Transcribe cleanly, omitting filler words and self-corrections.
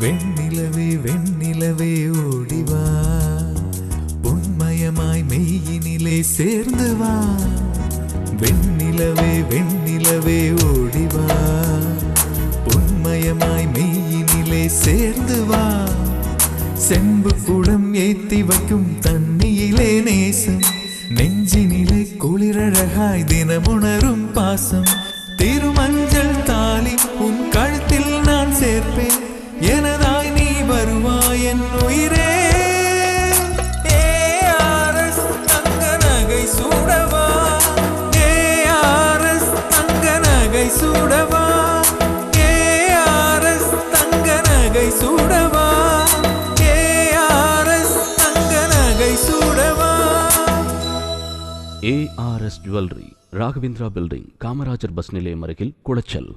வெண்ணிலவே வெண்ணிலவே ஓடிவா, உண்மயமாய் மெய்யினிலே சேர்ந்து வா. வெண்ணிலவே வெண்ணிலவே ஓடிவா, உண்மயமாய் மெய்யினிலே சேர்ந்து வா. செம்பு குடம் ஏத்தி வைக்கும் தண்ணியிலே நேசம், நெஞ்சினிலே குளிரழகாய் தினமுணரும் பாசம். திருமஞ்சள் தாலி உன் கழுத்தில் நான் சேர்ப்பேன், எனதாய் நீ வருவாய் என் உயிரே. ஏஆர்எஸ் தங்க நகை சூடவா, ஏஆர்எஸ் தங்க நகை சூடவா, ஏஆர்எஸ் தங்க நகை சூடவா, ஏஆர்எஸ் தங்க நகை சூடவா. ARS jewellery, Raghavendra building, Kamarajar bus நிலையம் அருகில், குளச்சல்.